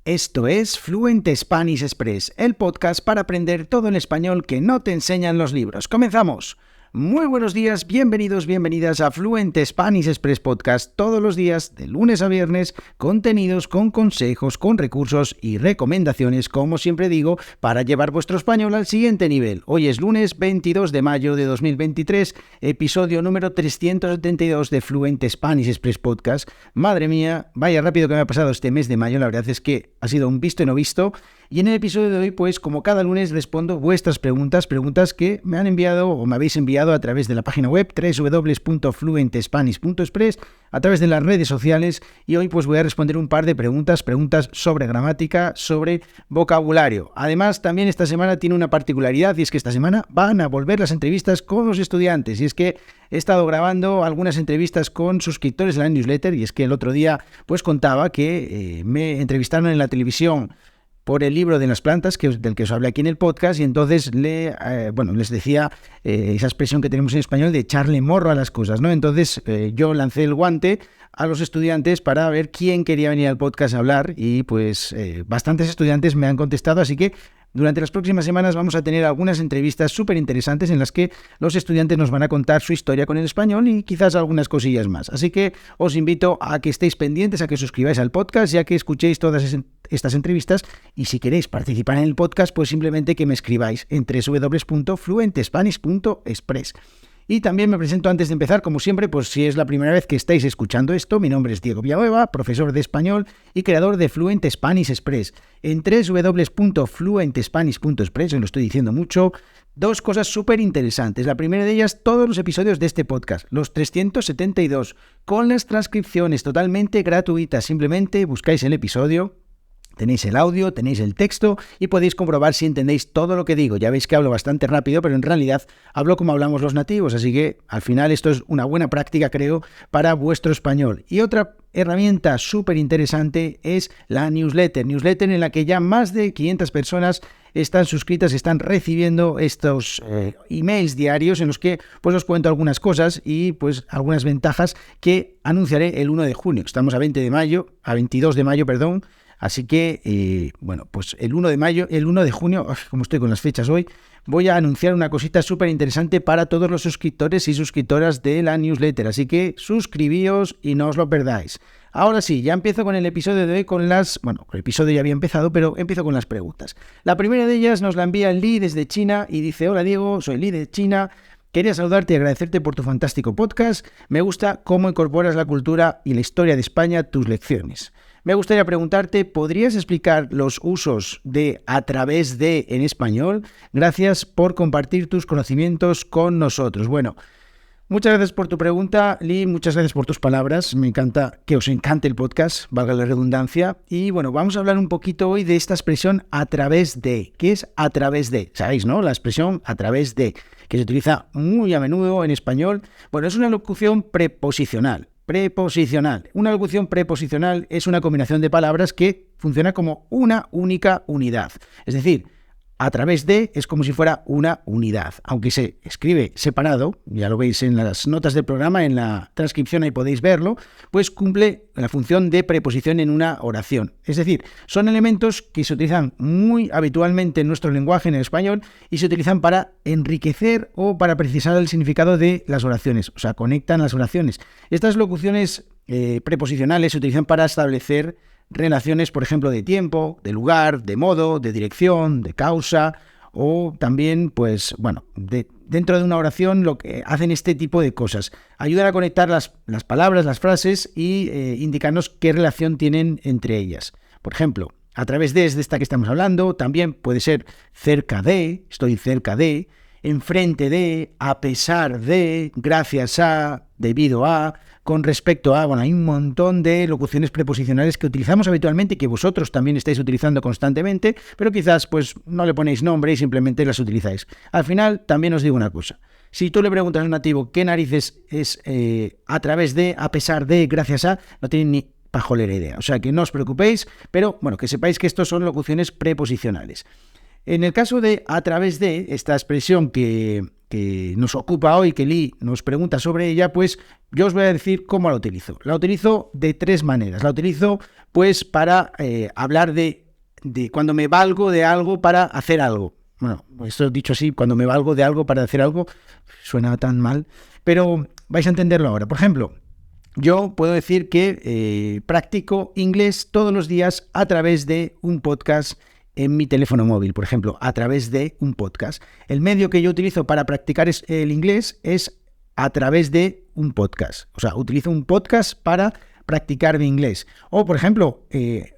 Esto es Fluent Spanish Express, el podcast para aprender todo el español que no te enseñan los libros. ¡Comenzamos! Muy buenos días, bienvenidos, bienvenidas a Fluent Spanish Express Podcast, todos los días, de lunes a viernes, contenidos con consejos, con recursos y recomendaciones, como siempre digo, para llevar vuestro español al siguiente nivel. Hoy es lunes 22 de mayo de 2023, episodio número 372 de Fluent Spanish Express Podcast. Madre mía, vaya rápido que me ha pasado este mes de mayo, la verdad es que ha sido un visto y no visto. Y en el episodio de hoy, pues como cada lunes, respondo vuestras preguntas que me han enviado o me habéis enviado a través de la página web www.fluentespanish.express, a través de las redes sociales, y hoy pues voy a responder un par de preguntas sobre gramática, sobre vocabulario. Además, también esta semana tiene una particularidad, y es que esta semana van a volver las entrevistas con los estudiantes, y es que he estado grabando algunas entrevistas con suscriptores de la newsletter, y es que el otro día pues contaba que me entrevistaron en la televisión por el libro de las plantas, del que os hablé aquí en el podcast, y entonces les decía esa expresión que tenemos en español de echarle morro a las cosas, ¿no? Entonces yo lancé el guante a los estudiantes para ver quién quería venir al podcast a hablar, y pues bastantes estudiantes me han contestado, así que durante las próximas semanas vamos a tener algunas entrevistas súper interesantes en las que los estudiantes nos van a contar su historia con el español y quizás algunas cosillas más. Así que os invito a que estéis pendientes, a que suscribáis al podcast y a que escuchéis todas estas entrevistas. Y si queréis participar en el podcast, pues simplemente que me escribáis en www.fluentespanish.express. Y también me presento antes de empezar, como siempre, pues si es la primera vez que estáis escuchando esto, mi nombre es Diego Villanueva, profesor de español y creador de Fluent Spanish Express. En www.fluentespanish.express, os lo estoy diciendo mucho, dos cosas súper interesantes. La primera de ellas, todos los episodios de este podcast, los 372, con las transcripciones totalmente gratuitas. Simplemente buscáis el episodio, tenéis el audio, tenéis el texto y podéis comprobar si entendéis todo lo que digo. Ya veis que hablo bastante rápido, pero en realidad hablo como hablamos los nativos, así que al final esto es una buena práctica, creo, para vuestro español. Y otra herramienta súper interesante es la newsletter en la que ya más de 500 personas están suscritas, están recibiendo estos emails diarios en los que pues os cuento algunas cosas y pues algunas ventajas que anunciaré el 1 de junio. Estamos a 22 de mayo, perdón. Así que, pues el 1 de junio, como estoy con las fechas hoy, voy a anunciar una cosita súper interesante para todos los suscriptores y suscriptoras de la newsletter. Así que suscribíos y no os lo perdáis. Ahora sí, ya empiezo con el episodio de hoy el episodio ya había empezado, pero empiezo con las preguntas. La primera de ellas nos la envía Lee desde China y dice: hola Diego, soy Lee de China. Quería saludarte y agradecerte por tu fantástico podcast. Me gusta cómo incorporas la cultura y la historia de España a tus lecciones. Me gustaría preguntarte, ¿podrías explicar los usos de a través de en español? Gracias por compartir tus conocimientos con nosotros. Bueno, muchas gracias por tu pregunta, Lee, muchas gracias por tus palabras. Me encanta que os encante el podcast, valga la redundancia. Y bueno, vamos a hablar un poquito hoy de esta expresión a través de. ¿Qué es a través de? ¿Sabéis, no? La expresión a través de, que se utiliza muy a menudo en español. Bueno, es una locución preposicional. Una locución preposicional es una combinación de palabras que funciona como una única unidad. Es decir, a través de es como si fuera una unidad. Aunque se escribe separado, ya lo veis en las notas del programa, en la transcripción ahí podéis verlo, pues cumple la función de preposición en una oración. Es decir, son elementos que se utilizan muy habitualmente en nuestro lenguaje, en el español, y se utilizan para enriquecer o para precisar el significado de las oraciones. O sea, conectan las oraciones. Estas locuciones preposicionales se utilizan para establecer relaciones, por ejemplo, de tiempo, de lugar, de modo, de dirección, de causa, o también, dentro de una oración lo que hacen este tipo de cosas. Ayudan a conectar las palabras, las frases y indicarnos qué relación tienen entre ellas. Por ejemplo, a través de esta que estamos hablando, también puede ser cerca de, estoy cerca de, enfrente de, a pesar de, gracias a, debido a, con respecto a. Hay un montón de locuciones preposicionales que utilizamos habitualmente y que vosotros también estáis utilizando constantemente, pero quizás pues no le ponéis nombre y simplemente las utilizáis. Al final, también os digo una cosa. Si tú le preguntas a un nativo qué narices es a través de, a pesar de, gracias a, no tienen ni pajolera idea. O sea que no os preocupéis, pero que sepáis que estos son locuciones preposicionales. En el caso de a través de, esta expresión que que nos ocupa hoy, que Lee nos pregunta sobre ella, pues yo os voy a decir cómo la utilizo. La utilizo de 3 maneras. La utilizo pues para hablar de cuando me valgo de algo para hacer algo. Bueno, esto dicho así, cuando me valgo de algo para hacer algo, suena tan mal, pero vais a entenderlo ahora. Por ejemplo, yo puedo decir que practico inglés todos los días a través de un podcast en mi teléfono móvil, por ejemplo, a través de un podcast. El medio que yo utilizo para practicar el inglés es a través de un podcast. O sea, utilizo un podcast para practicar mi inglés. O, por ejemplo,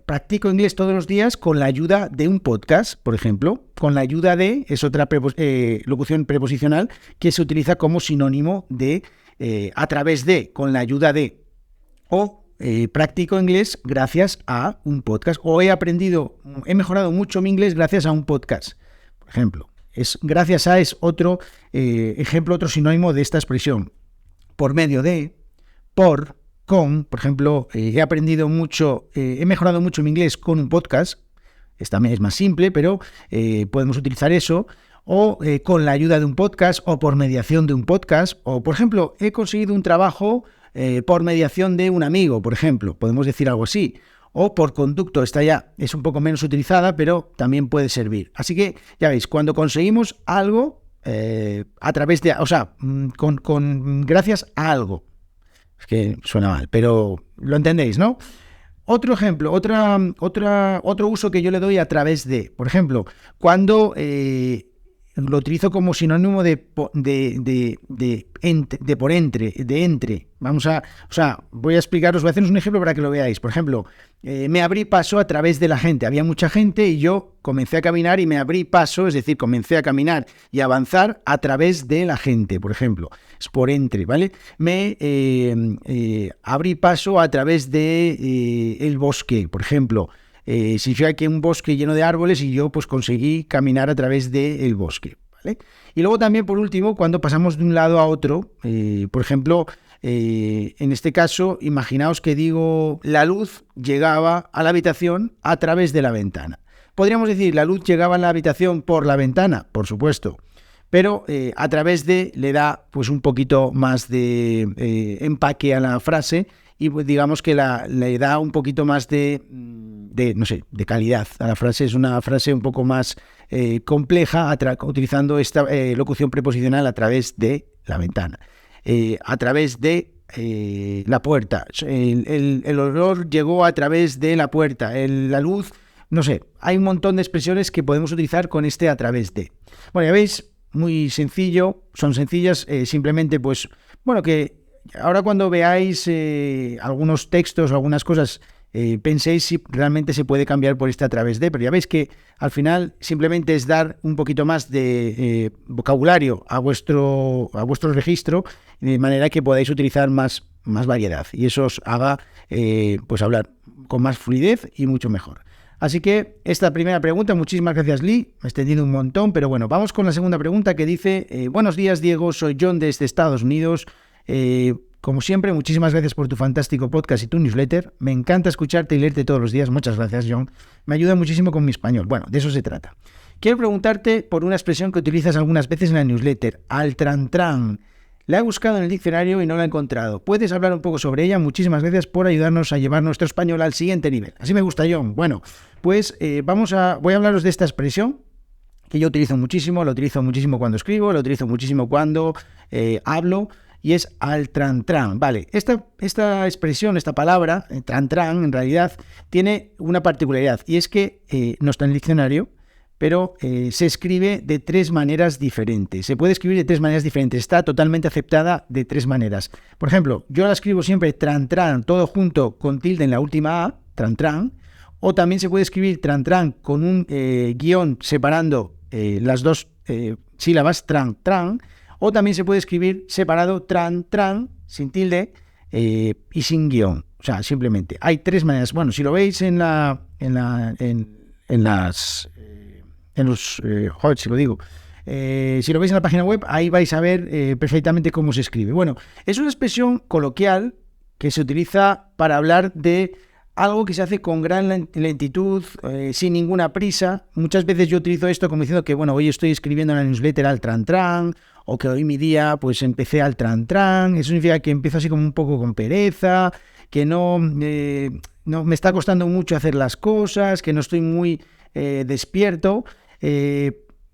practico inglés todos los días con la ayuda de un podcast, por ejemplo, con la ayuda de, es otra locución preposicional que se utiliza como sinónimo de a través de, con la ayuda de, o practico inglés gracias a un podcast, o he mejorado mucho mi inglés gracias a un podcast, por ejemplo. Gracias a es otro ejemplo, otro sinónimo de esta expresión. Por medio de, por ejemplo, he mejorado mucho mi inglés con un podcast. Esta es más simple, pero podemos utilizar eso, o con la ayuda de un podcast, o por mediación de un podcast, o, por ejemplo, he conseguido un trabajo por mediación de un amigo, por ejemplo, podemos decir algo así, o por conducto. Esta ya es un poco menos utilizada, pero también puede servir. Así que, ya veis, cuando conseguimos algo a través de, o sea, gracias a algo. Es que suena mal, pero lo entendéis, ¿no? Otro ejemplo, otro uso que yo le doy a través de, por ejemplo, cuando lo utilizo como sinónimo de entre. Voy a explicaros, voy a haceros un ejemplo para que lo veáis. Por ejemplo, me abrí paso a través de la gente. Había mucha gente y yo comencé a caminar y me abrí paso, es decir, comencé a caminar y avanzar a través de la gente, por ejemplo. Es por entre, ¿vale? Me abrí paso a través de el bosque, por ejemplo. Significa que un bosque lleno de árboles y yo pues conseguí caminar a través del bosque, ¿vale? Y luego también, por último, cuando pasamos de un lado a otro, por ejemplo, en este caso, imaginaos que digo la luz llegaba a la habitación a través de la ventana. Podríamos decir la luz llegaba a la habitación por la ventana, por supuesto, pero a través de le da pues un poquito más de empaque a la frase y pues, digamos que le da un poquito más de calidad a la frase. Es una frase un poco más compleja utilizando esta locución preposicional a través de la ventana. A través de la puerta. El olor llegó a través de la puerta. La luz, no sé. Hay un montón de expresiones que podemos utilizar con este a través de. Bueno, ya veis, muy sencillo. Son sencillas. Simplemente, pues, bueno, que ahora cuando veáis algunos textos o algunas cosas, penséis si realmente se puede cambiar por este a través de, pero ya veis que al final simplemente es dar un poquito más de vocabulario a vuestro registro, de manera que podáis utilizar más variedad y eso os haga pues hablar con más fluidez y mucho mejor. Así que esta primera pregunta, muchísimas gracias Lee, me he extendido un montón, pero bueno, vamos con la segunda pregunta que dice, buenos días Diego, soy John desde Estados Unidos. Como siempre, muchísimas gracias por tu fantástico podcast y tu newsletter. Me encanta escucharte y leerte todos los días. Muchas gracias, John. Me ayuda muchísimo con mi español. Bueno, de eso se trata. Quiero preguntarte por una expresión que utilizas algunas veces en la newsletter, altrantran. La he buscado en el diccionario y no la he encontrado. ¿Puedes hablar un poco sobre ella? Muchísimas gracias por ayudarnos a llevar nuestro español al siguiente nivel. Así me gusta, John. Bueno, pues voy a hablaros de esta expresión que yo utilizo muchísimo. Lo utilizo muchísimo cuando escribo, lo utilizo muchísimo cuando hablo. Y es altrantran. Vale, esta expresión, esta palabra, trantran, en realidad, tiene una particularidad. Y es que no está en el diccionario, pero se escribe de 3 maneras diferentes. Se puede escribir de 3 maneras diferentes. Está totalmente aceptada de 3 maneras. Por ejemplo, yo la escribo siempre trantran, todo junto con tilde en la última A, trantran. O también se puede escribir trantran con un guión separando las 2 sílabas, tran. O también se puede escribir separado tran, sin tilde y sin guión. O sea, simplemente. Hay 3 maneras. Bueno, si lo veis si lo veis en la página web, ahí vais a ver perfectamente cómo se escribe. Bueno, es una expresión coloquial que se utiliza para hablar de algo que se hace con gran lentitud, sin ninguna prisa. Muchas veces yo utilizo esto como diciendo que, bueno, hoy estoy escribiendo una newsletter al tran, o que hoy mi día pues empecé al tran. Eso significa que empiezo así como un poco con pereza, que no me está costando mucho hacer las cosas, que no estoy muy despierto.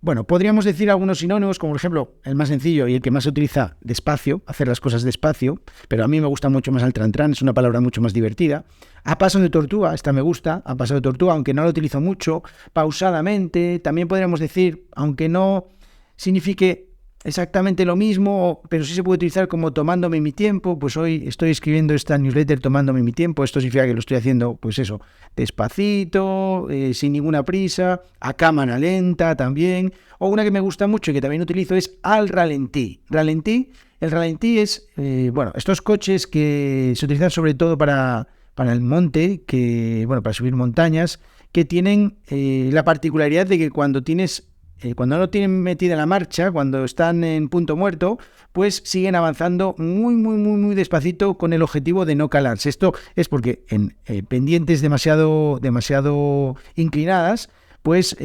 Bueno, podríamos decir algunos sinónimos, como por ejemplo, el más sencillo y el que más se utiliza, despacio, hacer las cosas despacio, pero a mí me gusta mucho más el tran, es una palabra mucho más divertida. A paso de tortuga, esta me gusta, a paso de tortuga, aunque no lo utilizo mucho. Pausadamente, también podríamos decir, aunque no signifique exactamente lo mismo, pero sí se puede utilizar como tomándome mi tiempo. Pues hoy estoy escribiendo esta newsletter tomándome mi tiempo. Esto significa que lo estoy haciendo, pues eso, despacito, sin ninguna prisa, a cámara lenta también. O una que me gusta mucho y que también utilizo es al ralentí. El ralentí es, estos coches que se utilizan sobre todo para el monte, para subir montañas, que tienen la particularidad de que cuando no tienen metida la marcha, cuando están en punto muerto, pues siguen avanzando muy, muy, muy, muy despacito con el objetivo de no calarse. Esto es porque en pendientes demasiado inclinadas, pues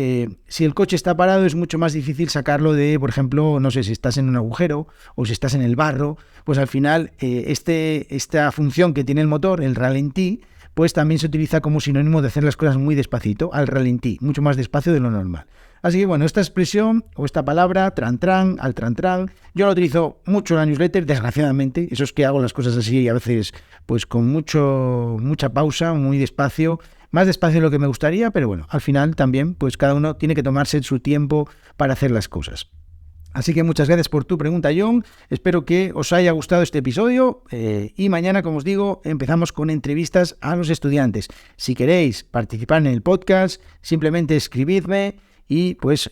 si el coche está parado es mucho más difícil sacarlo de, por ejemplo, no sé, si estás en un agujero o si estás en el barro, pues al final esta función que tiene el motor, el ralentí, pues también se utiliza como sinónimo de hacer las cosas muy despacito, al ralentí, mucho más despacio de lo normal. Así que bueno, esta expresión o esta palabra, al tran, yo la utilizo mucho en la newsletter, desgraciadamente. Eso es que hago las cosas así y a veces pues con mucha pausa, muy despacio, más despacio de lo que me gustaría, pero bueno, al final también pues cada uno tiene que tomarse su tiempo para hacer las cosas. Así que muchas gracias por tu pregunta, John. Espero que os haya gustado este episodio y mañana, como os digo, empezamos con entrevistas a los estudiantes. Si queréis participar en el podcast, simplemente escribidme y pues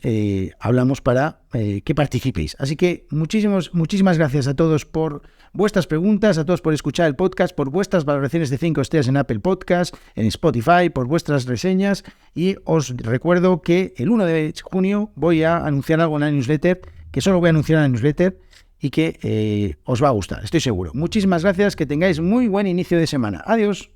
hablamos para que participéis. Así que muchísimas gracias a todos por vuestras preguntas, a todos por escuchar el podcast, por vuestras valoraciones de 5 estrellas en Apple Podcast, en Spotify, por vuestras reseñas, y os recuerdo que el 1 de junio voy a anunciar algo en la newsletter, que solo voy a anunciar en la newsletter y que os va a gustar, estoy seguro. Muchísimas gracias, que tengáis muy buen inicio de semana. Adiós.